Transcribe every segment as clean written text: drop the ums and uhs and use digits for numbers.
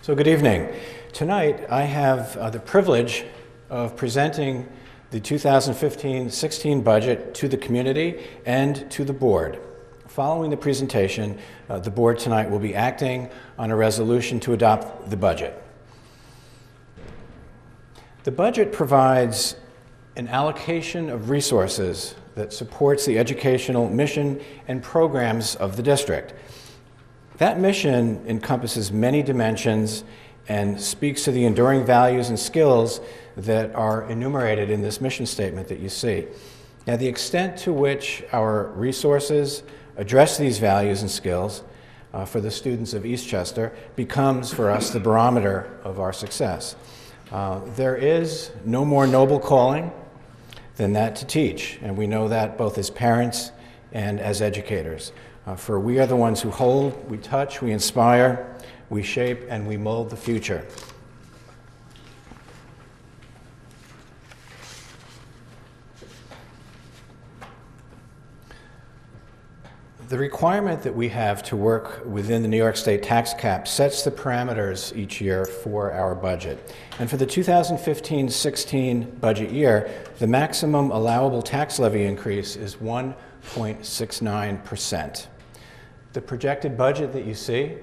So good evening. Tonight I have the privilege of presenting the 2015-16 budget to the community and to the board. Following the presentation, the board tonight will be acting on a resolution to adopt the budget. The budget provides an allocation of resources that supports the educational mission and programs of the district. That mission encompasses many dimensions and speaks to the enduring values and skills that are enumerated in this mission statement that you see. Now, the extent to which our resources address these values and skills for the students of Eastchester becomes for us the barometer of our success. There is no more noble calling than that to teach, and we know that both as parents and as educators. For we are the ones who hold, we touch, we inspire, we shape, and we mold the future. The requirement that we have to work within the New York State tax cap sets the parameters each year for our budget. And for the 2015-16 budget year, the maximum allowable tax levy increase is 1.69%. The projected budget that you see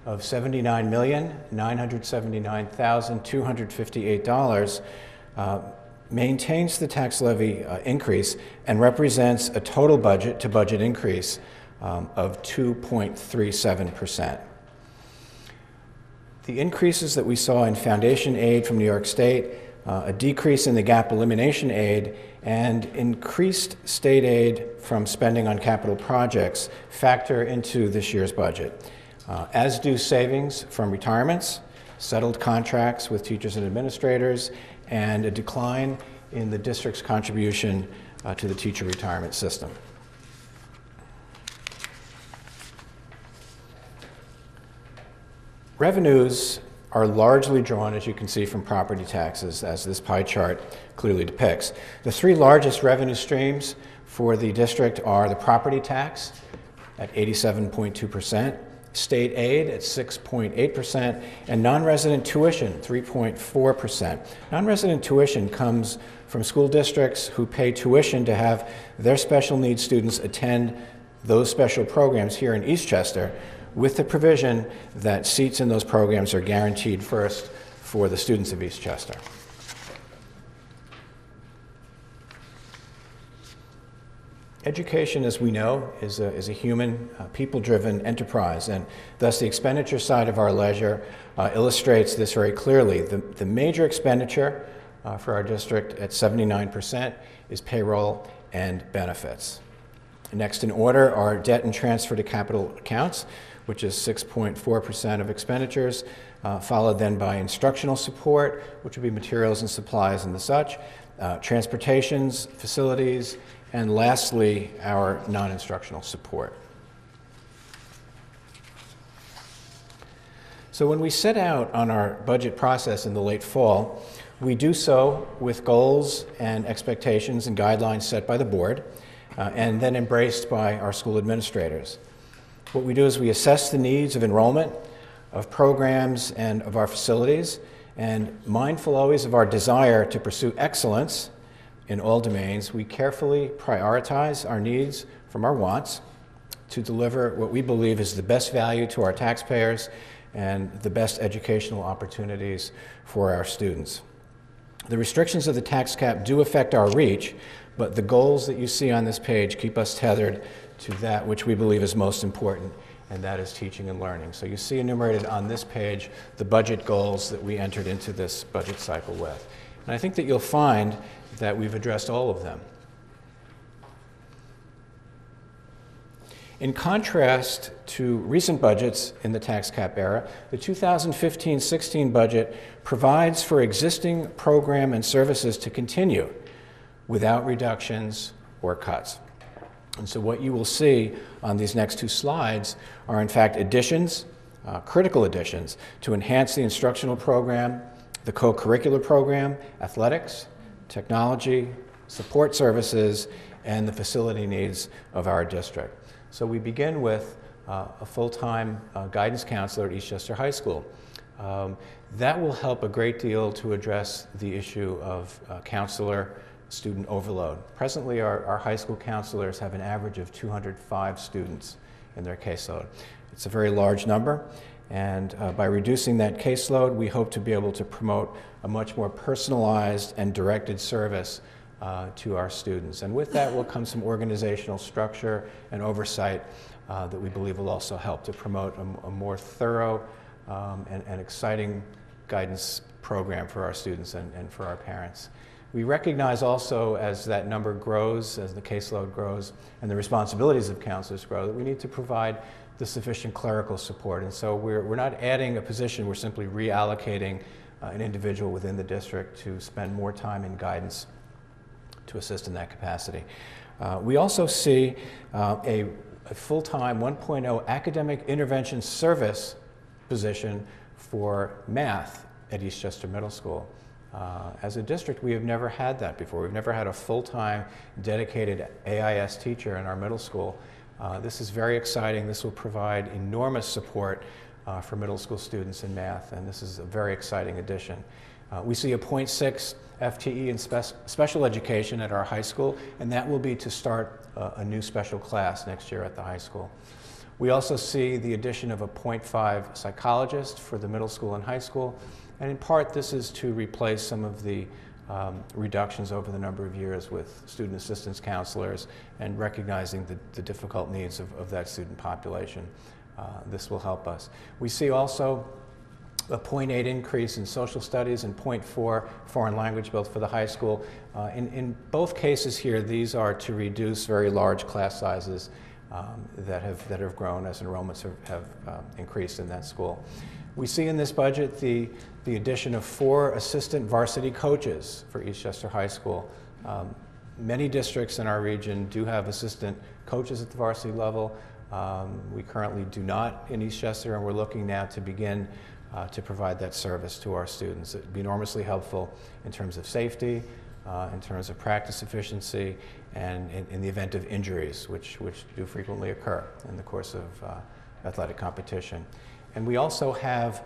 of $79,979,258 maintains the tax levy increase and represents a total budget to budget increase of 2.37%. The increases that we saw in foundation aid from New York State, a decrease in the gap elimination aid, and increased state aid from spending on capital projects factor into this year's budget, as do savings from retirements, settled contracts with teachers and administrators, and a decline in the district's contribution to the teacher retirement system. Revenues are largely drawn, as you can see, from property taxes, as this pie chart clearly depicts. The three largest revenue streams for the district are the property tax at 87.2%, state aid at 6.8%, and non-resident tuition, 3.4%. Non-resident tuition comes from school districts who pay tuition to have their special needs students attend those special programs here in Eastchester, with the provision that seats in those programs are guaranteed first for the students of Eastchester. Education, as we know, is a human, people-driven enterprise, and thus the expenditure side of our ledger illustrates this very clearly. The major expenditure for our district at 79% is payroll and benefits. Next in order are debt and transfer to capital accounts, which is 6.4% of expenditures, followed then by instructional support, which would be materials and supplies and the such, transportations, facilities, and lastly, our non-instructional support. So when we set out on our budget process in the late fall, we do so with goals and expectations and guidelines set by the board, and then embraced by our school administrators. What we do is we assess the needs of enrollment, of programs, and of our facilities, and mindful always of our desire to pursue excellence in all domains, we carefully prioritize our needs from our wants to deliver what we believe is the best value to our taxpayers and the best educational opportunities for our students. The restrictions of the tax cap do affect our reach, but the goals that you see on this page keep us tethered to that which we believe is most important, and that is teaching and learning. So you see enumerated on this page the budget goals that we entered into this budget cycle with. And I think that you'll find that we've addressed all of them. In contrast to recent budgets in the tax cap era, the 2015-16 budget provides for existing program and services to continue without reductions or cuts. And so what you will see on these next two slides are in fact additions, critical additions, to enhance the instructional program, the co-curricular program, athletics, technology, support services, and the facility needs of our district. So we begin with a full-time guidance counselor at Eastchester High School. That will help a great deal to address the issue of counselor-student overload. Presently, our high school counselors have an average of 205 students in their caseload. It's a very large number, and by reducing that caseload, we hope to be able to promote a much more personalized and directed service to our students. And with that will come some organizational structure and oversight that we believe will also help to promote a more thorough and exciting guidance program for our students and for our parents. We recognize also, as that number grows, as the caseload grows, and the responsibilities of counselors grow, that we need to provide the sufficient clerical support. And so we're not adding a position, we're simply reallocating an individual within the district to spend more time in guidance to assist in that capacity. We also see a full-time 1.0 academic intervention service position for math at Eastchester Middle School. As a district, we have never had that before. We've never had a full-time dedicated AIS teacher in our middle school. This is very exciting. This will provide enormous support for middle school students in math, and this is a very exciting addition. We see a 0.6 FTE in special education at our high school, and that will be to start a new special class next year at the high school. We also see the addition of a 0.5 psychologist for the middle school and high school, and in part this is to replace some of the reductions over the number of years with student assistance counselors and recognizing the difficult needs of that student population. This will help us. We see also a 0.8 increase in social studies and 0.4 foreign language both for the high school. In both cases here, these are to reduce very large class sizes that have grown as enrollments have increased in that school. We see in this budget the addition of 4 assistant varsity coaches for Eastchester High School. Many districts in our region do have assistant coaches at the varsity level. We currently do not in Eastchester, and we're looking now to begin to provide that service to our students. It would be enormously helpful in terms of safety, in terms of practice efficiency, and in the event of injuries, which do frequently occur in the course of athletic competition. And we also have,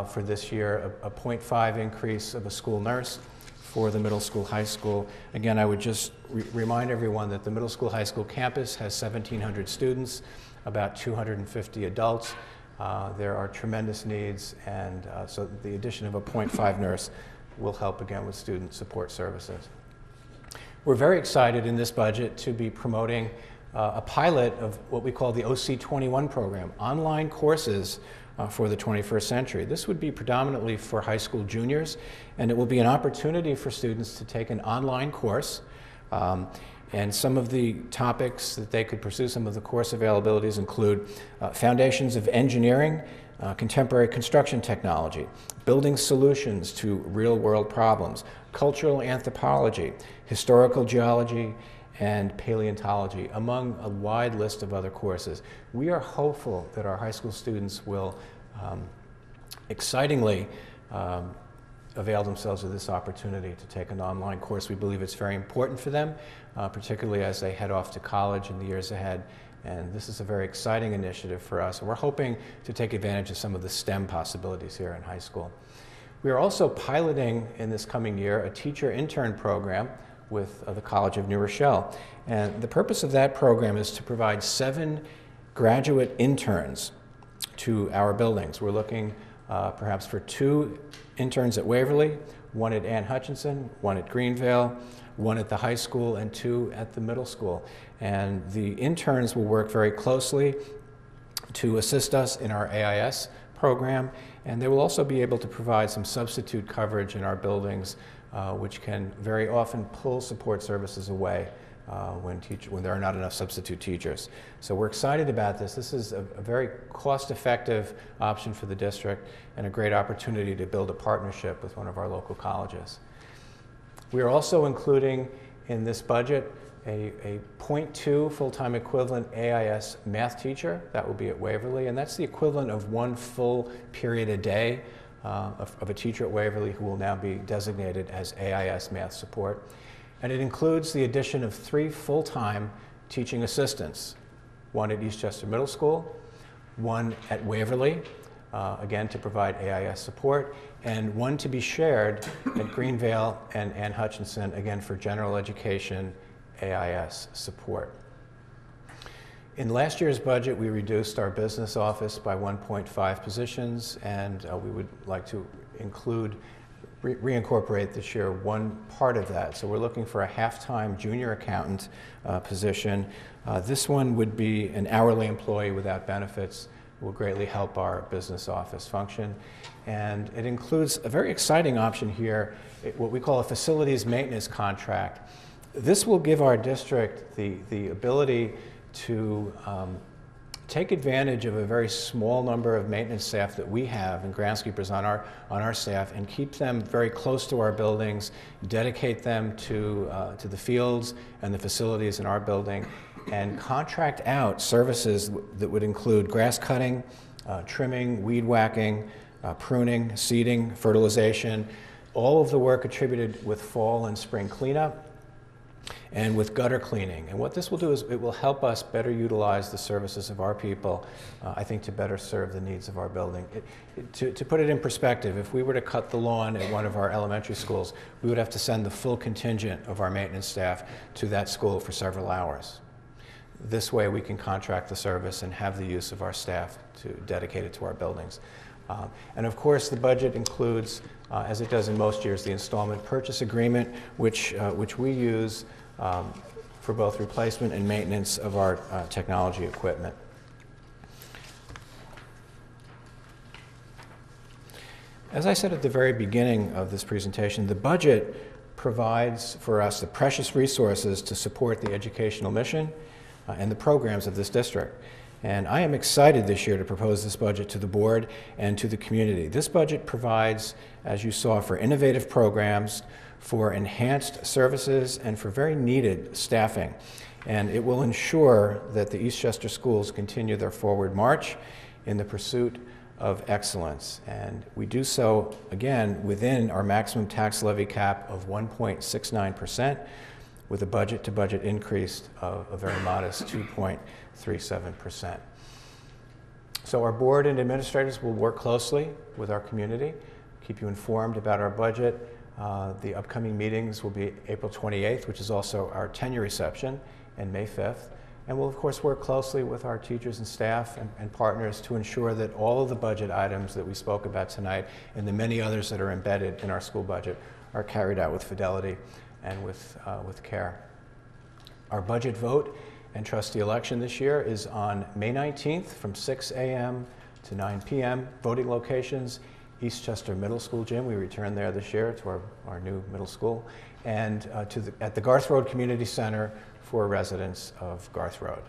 for this year, a 0.5 increase of a school nurse for the middle school, high school. Again, I would just remind everyone that the middle school, high school campus has 1,700 students, about 250 adults. There are tremendous needs, and so the addition of a 0.5 nurse will help again with student support services. We're very excited in this budget to be promoting a pilot of what we call the OC21 program, online courses for the 21st century. This would be predominantly for high school juniors, and it will be an opportunity for students to take an online course. And some of the topics that they could pursue, some of the course availabilities include foundations of engineering, contemporary construction technology, building solutions to real-world problems, cultural anthropology, historical geology, and paleontology, among a wide list of other courses. We are hopeful that our high school students will excitingly avail themselves of this opportunity to take an online course. We believe it's very important for them, particularly as they head off to college in the years ahead. And this is a very exciting initiative for us. And we're hoping to take advantage of some of the STEM possibilities here in high school. We are also piloting in this coming year a teacher intern program with the College of New Rochelle. And the purpose of that program is to provide 7 graduate interns to our buildings. We're looking perhaps for 2 interns at Waverly, 1 at Ann Hutchinson, 1 at Greenvale, 1 at the high school, and 2 at the middle school. And the interns will work very closely to assist us in our AIS program, and they will also be able to provide some substitute coverage in our buildings, which can very often pull support services away when there are not enough substitute teachers. So we're excited about this. This is a very cost-effective option for the district and a great opportunity to build a partnership with one of our local colleges. We are also including in this budget a 0.2 full-time equivalent AIS math teacher. That will be at Waverly, and that's the equivalent of 1 full period a day of a teacher at Waverly who will now be designated as AIS math support. And it includes the addition of 3 full-time teaching assistants, 1 at Eastchester Middle School, 1 at Waverly, again to provide AIS support, and one to be shared at Greenvale and Ann Hutchinson, again for general education AIS support. In last year's budget, we reduced our business office by 1.5 positions, and we would like to reincorporate this year one part of that. So we're looking for a half-time junior accountant position. This one would be an hourly employee without benefits. It will greatly help our business office function. And it includes a very exciting option here, what we call a facilities maintenance contract. This will give our district the ability to take advantage of a very small number of maintenance staff that we have and groundskeepers on our staff, and keep them very close to our buildings, dedicate them to the fields and the facilities in our building, and contract out services that would include grass cutting, trimming, weed whacking, pruning, seeding, fertilization, all of the work attributed with fall and spring cleanup, and with gutter cleaning. And what this will do is it will help us better utilize the services of our people, I think, to better serve the needs of our building. To put it in perspective, if we were to cut the lawn at one of our elementary schools, we would have to send the full contingent of our maintenance staff to that school for several hours. This way we can contract the service and have the use of our staff to dedicate it to our buildings. And of course the budget includes, as it does in most years, the installment purchase agreement, which we use for both replacement and maintenance of our technology equipment. As I said at the very beginning of this presentation, the budget provides for us the precious resources to support the educational mission and the programs of this district. And I am excited this year to propose this budget to the board and to the community. This budget provides, as you saw, for innovative programs, for enhanced services, and for very needed staffing. And it will ensure that the Eastchester schools continue their forward march in the pursuit of excellence. And we do so, again, within our maximum tax levy cap of 1.69%, with a budget-to-budget increase of a very modest 2.37%. So our board and administrators will work closely with our community, keep you informed about our budget. The upcoming meetings will be April 28th, which is also our tenure reception, and May 5th. And we'll, of course, work closely with our teachers and staff and partners to ensure that all of the budget items that we spoke about tonight and the many others that are embedded in our school budget are carried out with fidelity and with care. Our budget vote and trustee election this year is on May 19th from 6 a.m. to 9 p.m. Voting locations: Eastchester Middle School gym. We returned there this year to our new middle school, and at the Garth Road Community Center for residents of Garth Road.